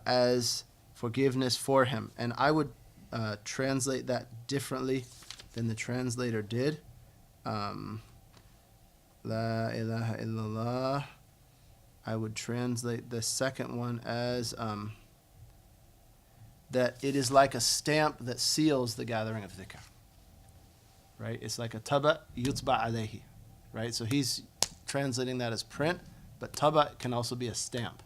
as forgiveness for him. And I would translate that differently than the translator did. La ilaha illallah. I would translate the second one as that it is like a stamp that seals the gathering of dhikr. Right? It's like a taba yutba alayhi. Right? So he's translating that as print, but taba can also be a stamp.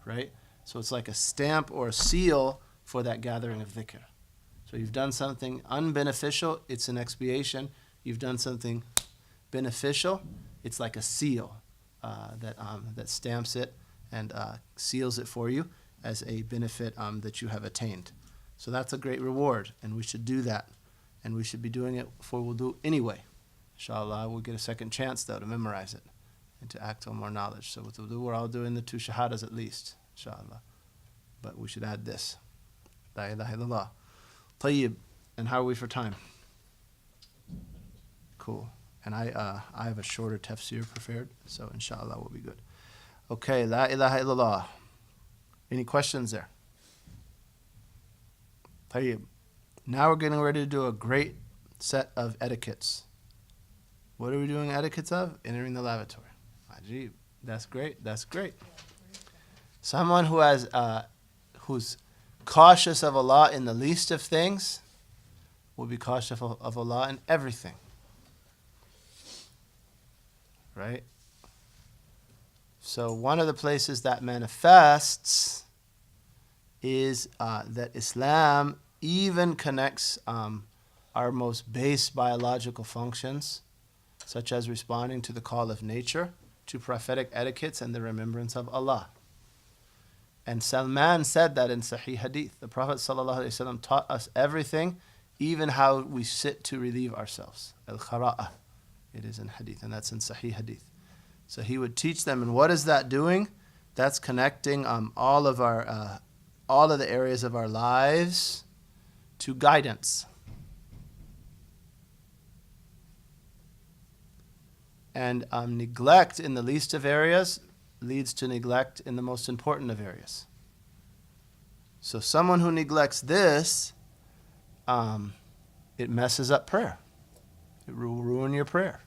Right? So it's like a stamp or a seal for that gathering of dhikr. So you've done something unbeneficial, it's an expiation. You've done something beneficial, it's like a seal that stamps it and seals it for you as a benefit that you have attained. So that's a great reward, and we should do that. And we should be doing it for wudu anyway. Inshallah, we'll get a second chance, though, to memorize it and to act on more knowledge. So with wudu, we're all doing the 2 shahadas at least, inshallah. But we should add this. La ilaha illallah. Tayyib. And how are we for time? Cool. And I have a shorter tafsir prepared, so inshallah we'll be good. Okay, la ilaha illallah. Any questions there? Tayyib. Now we're getting ready to do a great set of etiquettes. What are we doing etiquettes of? Entering the lavatory. Ajib. That's great. That's great. Someone who's cautious of Allah in the least of things will be cautious of Allah in everything. Right? So one of the places that manifests is that Islam even connects our most base biological functions, such as responding to the call of nature, to prophetic etiquettes and the remembrance of Allah. And Salman said that in Sahih Hadith. The Prophet ﷺ taught us everything, even how we sit to relieve ourselves. Al-Khara'ah, it is in Hadith, and that's in Sahih Hadith. So he would teach them, and what is that doing? That's connecting all of the areas of our lives to guidance. And neglect in the least of areas leads to neglect in the most important of areas. So someone who neglects this, it messes up prayer. It will ruin your prayer.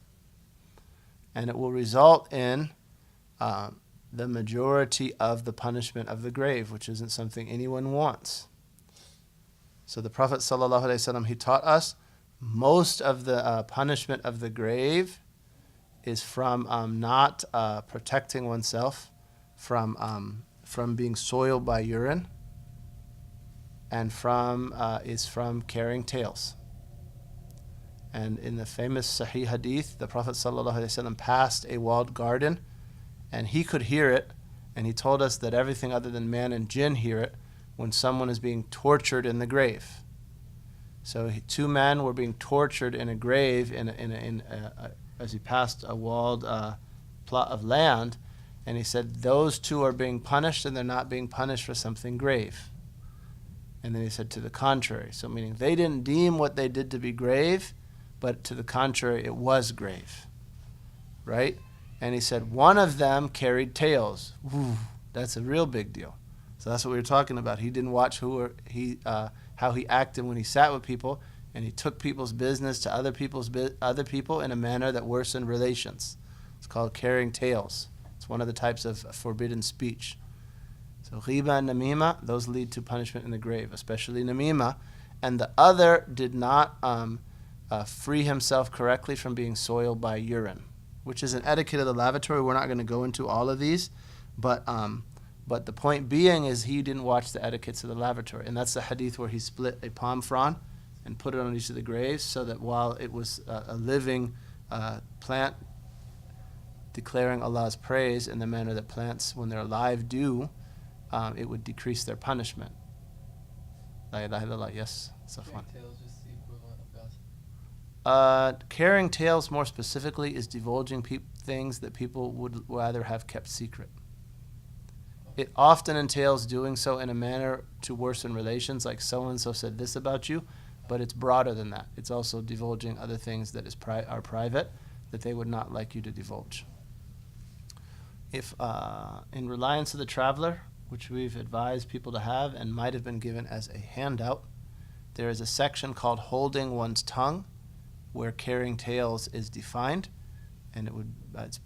And it will result in the majority of the punishment of the grave, which isn't something anyone wants. So the Prophet ﷺ, he taught us most of the punishment of the grave is from not protecting oneself from being soiled by urine, and is from carrying tales. And in the famous Sahih Hadith, the Prophet ﷺ passed a walled garden, and he could hear it, and he told us that everything other than man and jinn hear it when someone is being tortured in the grave. So two men were being tortured in a grave as he passed a walled plot of land, and he said those two are being punished, and they're not being punished for something grave. And then he said to the contrary, so meaning they didn't deem what they did to be grave, but to the contrary, it was grave, right? And he said one of them carried tales. Ooh, that's a real big deal. So that's what we were talking about. He didn't watch how he acted when he sat with people, and he took people's business to other people in a manner that worsened relations. It's called carrying tales. It's one of the types of forbidden speech. So Riba and Namima, those lead to punishment in the grave, especially Namima. And the other did not free himself correctly from being soiled by urine, which is an etiquette of the lavatory. We're not going to go into all of these, but the point being is he didn't watch the etiquettes of the lavatory. And that's the hadith where he split a palm frond and put it on each of the graves, so that while it was a living plant declaring Allah's praise in the manner that plants, when they're alive, do, it would decrease their punishment. La ilaha illallah, yes, Safwan. Carrying tales more specifically is divulging things that people would rather have kept secret. It often entails doing so in a manner to worsen relations, like so-and-so said this about you, but it's broader than that. It's also divulging other things that are private that they would not like you to divulge. If in Reliance of the Traveler, which we've advised people to have and might have been given as a handout, there is a section called Holding One's Tongue, where carrying tales is defined, and it's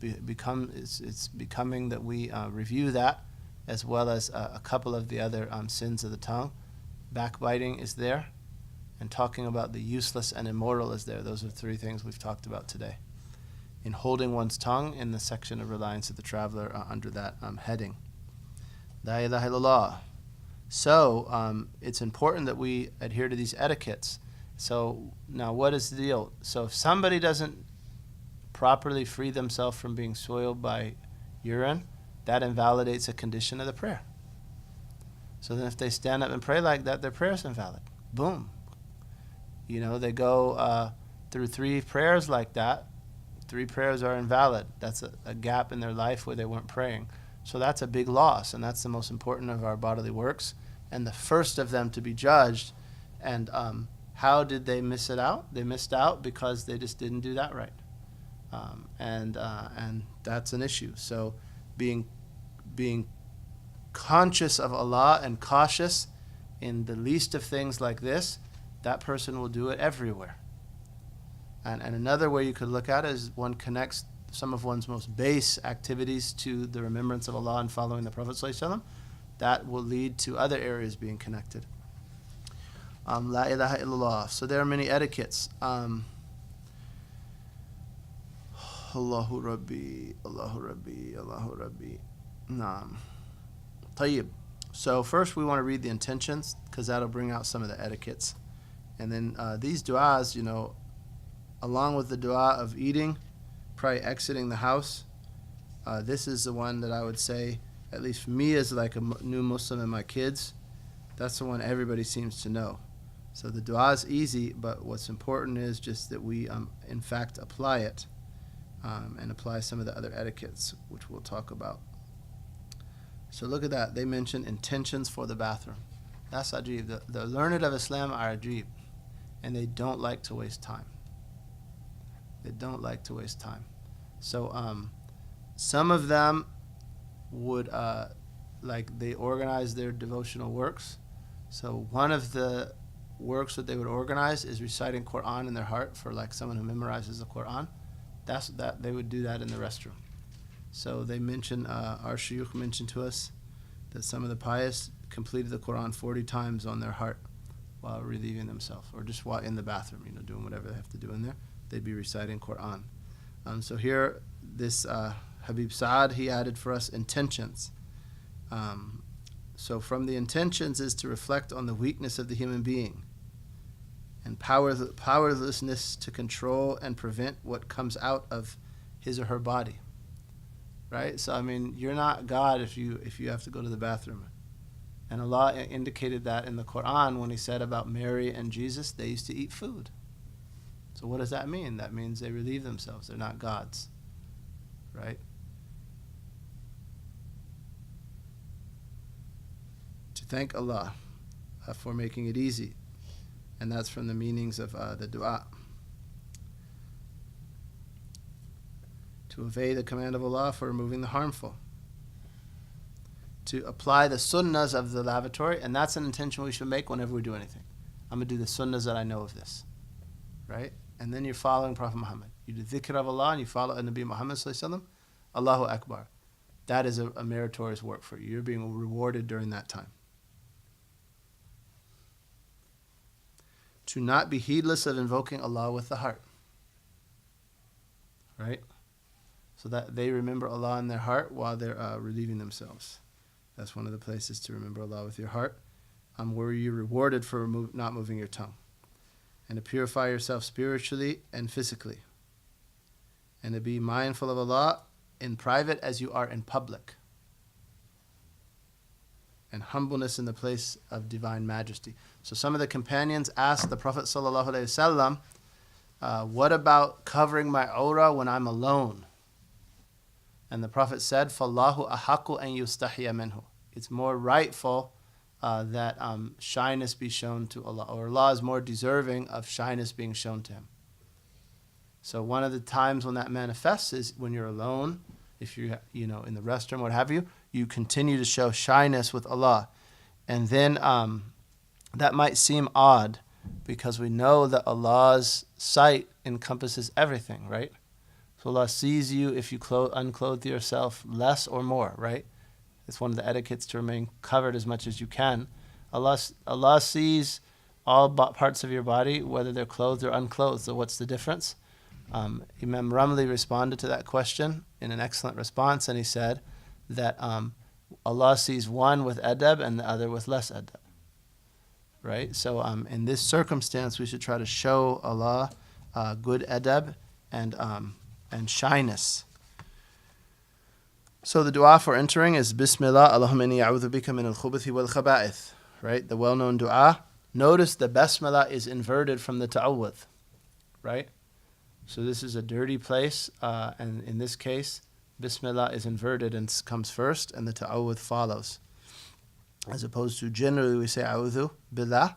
becoming that we review that, as well as a couple of the other sins of the tongue. Backbiting is there, and talking about the useless and immoral is there. Those are three things we've talked about today. In Holding One's Tongue, in the section of Reliance of the Traveler, under that heading. La ilaha illallah. So it's important that we adhere to these etiquettes. So now what is the deal? So if somebody doesn't properly free themselves from being soiled by urine, that invalidates a condition of the prayer. So then if they stand up and pray like that, their prayer is invalid. Boom. They go through 3 prayers like that. 3 prayers are invalid. That's a gap in their life where they weren't praying. So that's a big loss, and that's the most important of our bodily works, and the first of them to be judged. And how did they miss it out? They missed out because they just didn't do that right. And that's an issue. So being conscious of Allah and cautious in the least of things like this, that person will do it everywhere. And another way you could look at it is one connects some of one's most base activities to the remembrance of Allah and following the Prophet ﷺ. That will lead to other areas being connected. La ilaha illallah. So there are many etiquettes. Allahu Rabbi, Allahu Rabbi, Allahu Rabbi. Naam. Tayyib. So first we want to read the intentions because that'll bring out some of the etiquettes. And then these du'as, along with the du'a of eating, probably exiting the house, this is the one that I would say, at least for me as like a new Muslim and my kids, that's the one everybody seems to know. So the du'a is easy, but what's important is just that we, in fact, apply it and apply some of the other etiquettes, which we'll talk about. So look at that. They mention intentions for the bathroom. That's ajib. The learned of Islam are ajib, and they don't like to waste time. They don't like to waste time. So some of them would, they organize their devotional works. So one of the works that they would organize is reciting Quran in their heart for like someone who memorizes the Quran. They would do that in the restroom. So they mention, our shuyukh mentioned to us that some of the pious completed the Quran 40 times on their heart while relieving themselves, or just while in the bathroom, doing whatever they have to do in there. They'd be reciting Quran. So here, this Habib Saad, he added for us intentions. So from the intentions is to reflect on the weakness of the human being and powerlessness to control and prevent what comes out of his or her body. Right? So, you're not God if you have to go to the bathroom. And Allah indicated that in the Quran when He said about Mary and Jesus, they used to eat food. So what does that mean? That means they relieve themselves. They're not gods. Right? To thank Allah for making it easy. And that's from the meanings of the dua. To obey the command of Allah for removing the harmful. To apply the sunnahs of the lavatory, and that's an intention we should make whenever we do anything. I'm going to do the sunnahs that I know of this. Right? And then you're following Prophet Muhammad. You do dhikr of Allah and you follow Nabi Muhammad sallallahu alaihi wasallam. Allahu Akbar. That is a meritorious work for you. You're being rewarded during that time. To not be heedless of invoking Allah with the heart. Right? So that they remember Allah in their heart while they're relieving themselves. That's one of the places to remember Allah with your heart, where you're rewarded for not moving your tongue. And to purify yourself spiritually and physically. And to be mindful of Allah in private as you are in public. And humbleness in the place of divine majesty. So some of the companions asked the Prophet ﷺ, what about covering my aura when I'm alone? And the Prophet said, فَاللَّهُ أَحَقُّ أَن يُسْتَحْيَ مِنْهُ. It's more rightful that shyness be shown to Allah, or Allah is more deserving of shyness being shown to Him. So one of the times when that manifests is when you're alone, if you're in the restroom, what have you, you continue to show shyness with Allah. And then that might seem odd because we know that Allah's sight encompasses everything, right? So Allah sees you if you unclothe yourself less or more, right? It's one of the etiquettes to remain covered as much as you can. Allah sees all parts of your body, whether they're clothed or unclothed. So what's the difference? Imam Ramli responded to that question in an excellent response, and he said that Allah sees one with adab and the other with less adab. Right? So in this circumstance, we should try to show Allah good adab and shyness. So the dua for entering is Bismillah, Allahumma inni a'udhu bika min al-khubuthi wal khaba'ith. Right? The well-known dua. Notice the Basmala is inverted from the ta'awudh. Right? So this is a dirty place, and in this case, Bismillah is inverted and comes first, and the ta'awudh follows. As opposed to generally we say A'udhu Billah,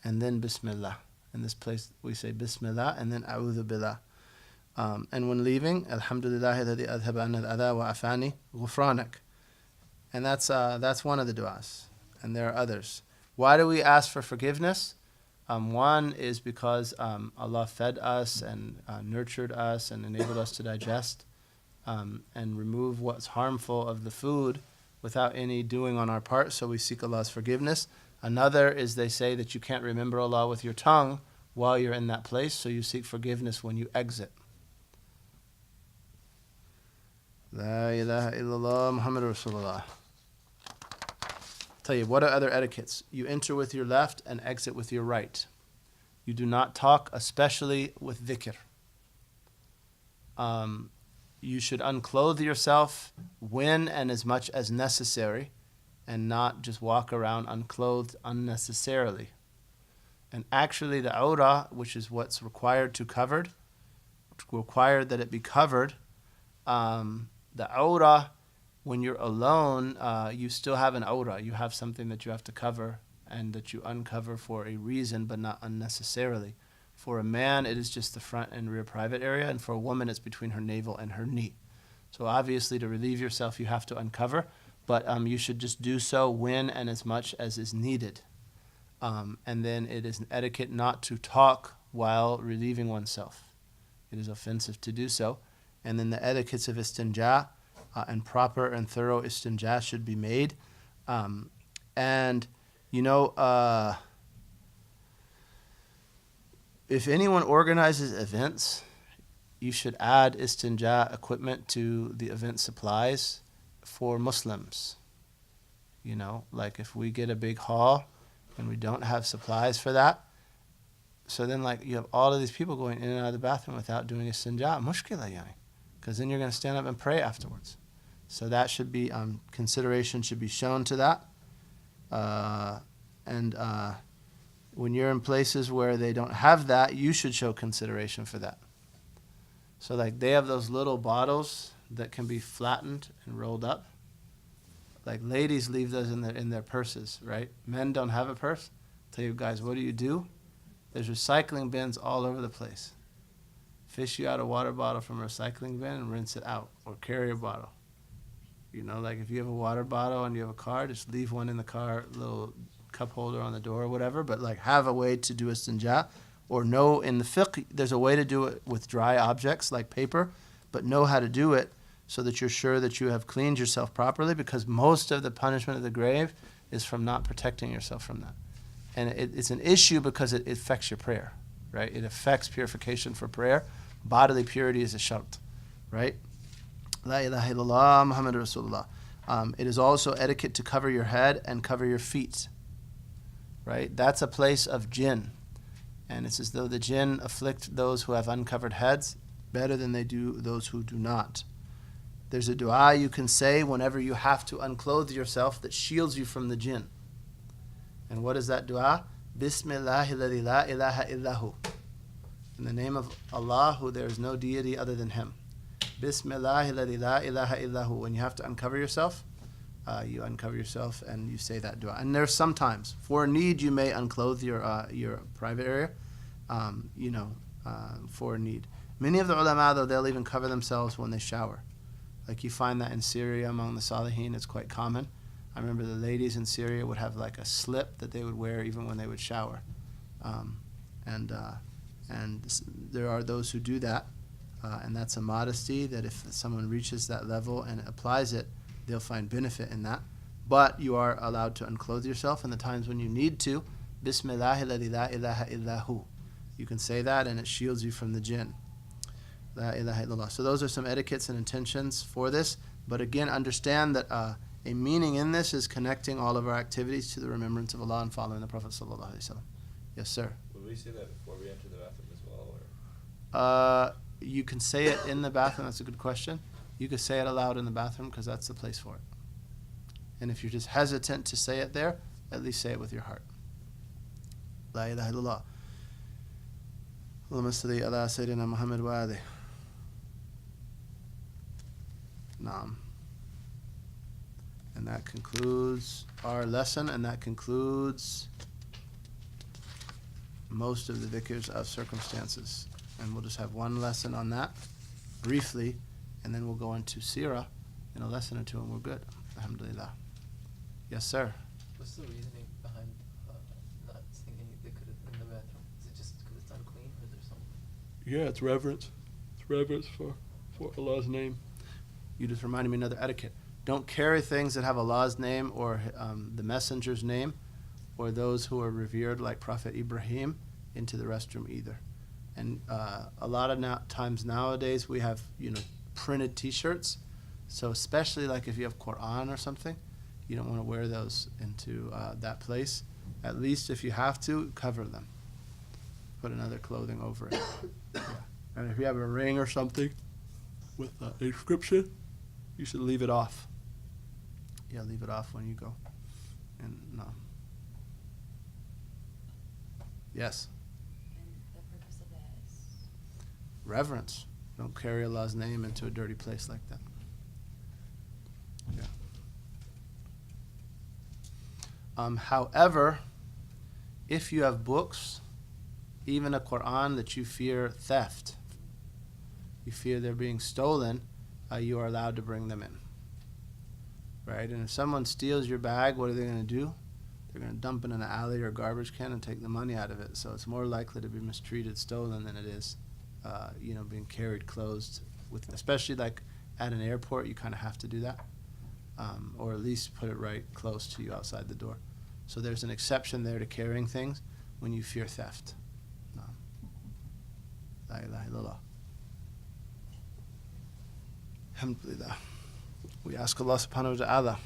and then Bismillah. In this place we say Bismillah, and then A'udhu Billah. And when leaving, Alhamdulillahi alladhi adhaba anna al-adha wa afani ghufranak. And that's one of the du'as, and there are others. Why do we ask for forgiveness? One is because Allah fed us and nurtured us and enabled us to digest and remove what's harmful of the food without any doing on our part, so we seek Allah's forgiveness. Another is they say that you can't remember Allah with your tongue while you're in that place, so you seek forgiveness when you exit. La ilaha illallah Muhammad Rasulullah. Tell you, what are other etiquettes? You enter with your left and exit with your right. You do not talk, especially with dhikr. You should unclothe yourself when and as much as necessary, and not just walk around unclothed unnecessarily. And actually the awrah, which is what's required that it be covered, the awrah, when you're alone, you still have an awrah. You have something that you have to cover and that you uncover for a reason, but not unnecessarily. For a man, it is just the front and rear private area, and for a woman, it's between her navel and her knee. So obviously, to relieve yourself, you have to uncover, but you should just do so when and as much as is needed. And then it is an etiquette not to talk while relieving oneself. It is offensive to do so. And then the etiquettes of istinja and proper and thorough istinja should be made. If anyone organizes events, you should add istinja equipment to the event supplies for Muslims. Like if we get a big hall and we don't have supplies for that, so then you have all of these people going in and out of the bathroom without doing istinja, mushkila yani, because then you're going to stand up and pray afterwards. So that should be, consideration should be shown to that. When you're in places where they don't have that, you should show consideration for that. So they have those little bottles that can be flattened and rolled up. Ladies leave those in their purses, right? Men don't have a purse. Tell you guys, what do? There's recycling bins all over the place. Fish you out a water bottle from a recycling bin and rinse it out, or carry a bottle. If you have a water bottle and you have a car, just leave one in the car, little cup holder on the door or whatever, but have a way to do istinja, or know in the fiqh there's a way to do it with dry objects like paper, but know how to do it so that you're sure that you have cleaned yourself properly, because most of the punishment of the grave is from not protecting yourself from that. And it's an issue because it affects your prayer, right? It affects purification for prayer. Bodily purity is a shart, right? La ilaha illallah Muhammad Rasulullah. It is also etiquette to cover your head and cover your feet, right? That's a place of jinn. And it's as though the jinn afflict those who have uncovered heads better than they do those who do not. There's a dua you can say whenever you have to unclothe yourself that shields you from the jinn. And what is that dua? Bismillahi alladhi la ilaha illahu. In the name of Allah, who there is no deity other than Him. Bismillahi alladhi la ilaha illahu. When you have to uncover yourself, you uncover yourself and you say that dua. And there's sometimes, for a need, you may unclothe your private area, for a need. Many of the ulama, though, they'll even cover themselves when they shower. You find that in Syria among the Salihin, it's quite common. I remember the ladies in Syria would have a slip that they would wear even when they would shower. And there are those who do that, and that's a modesty that if someone reaches that level and applies it, they'll find benefit in that. But you are allowed to unclothe yourself in the times when you need to. Bismillahi alladhi la ilaha illahu. You can say that and it shields you from the jinn. La ilaha illallah. So those are some etiquettes and intentions for this. But again, understand that a meaning in this is connecting all of our activities to the remembrance of Allah and following the Prophet sallallahu alaihi wasallam. Yes, sir. Would we say that before we enter the bathroom as well, or? You can say it in the bathroom. That's a good question. You could say it aloud in the bathroom because that's the place for it. And if you're just hesitant to say it there, at least say it with your heart. La ilaha illallah. Allahumma salli ala Sayyidina Muhammad wa alihi. Naam. And that concludes our lesson, and that concludes most of the dhikrs of circumstances. And we'll just have one lesson on that, briefly, and then we'll go into Sirah in a lesson or two, and we're good. Alhamdulillah. Yes, sir. What's the reasoning behind not saying any dhikr in the bathroom? Is it just because it's unclean, or is there something? Yeah, it's reverence. It's reverence for Allah's name. You just reminded me another etiquette. Don't carry things that have Allah's name or the messenger's name or those who are revered like Prophet Ibrahim into the restroom either. And a lot of times nowadays we have, printed T-shirts. So especially like if you have Quran or something, you don't want to wear those into that place. At least if you have to, cover them. Put another clothing over it. Yeah. And if you have a ring or something with an inscription, you should leave it off. Yeah, leave it off when you go. And no. Yes. And the purpose of that is? Reverence. Don't carry Allah's name into a dirty place like that. Yeah. However, if you have books, even a Quran that you fear theft, you fear they're being stolen, you are allowed to bring them in. Right? And if someone steals your bag, what are they going to do? They're going to dump it in an alley or a garbage can and take the money out of it. So it's more likely to be mistreated, stolen, than it is, being carried closed. Especially like at an airport, you kind of have to do that. Or at least put it right close to you outside the door. So there's an exception there to carrying things when you fear theft. No. La ilaha illallah. Alhamdulillah. We ask Allah subhanahu wa ta'ala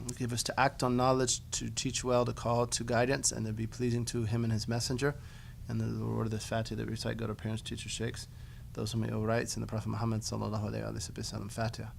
to give us to act on knowledge, to teach well, to call to guidance, and to be pleasing to Him and His Messenger. And the word of this Fatiha that we recite, go to our parents, teachers, sheikhs, those who may owe rights, and the Prophet Muhammad sallallahu alayhi wa sallam Fatiha.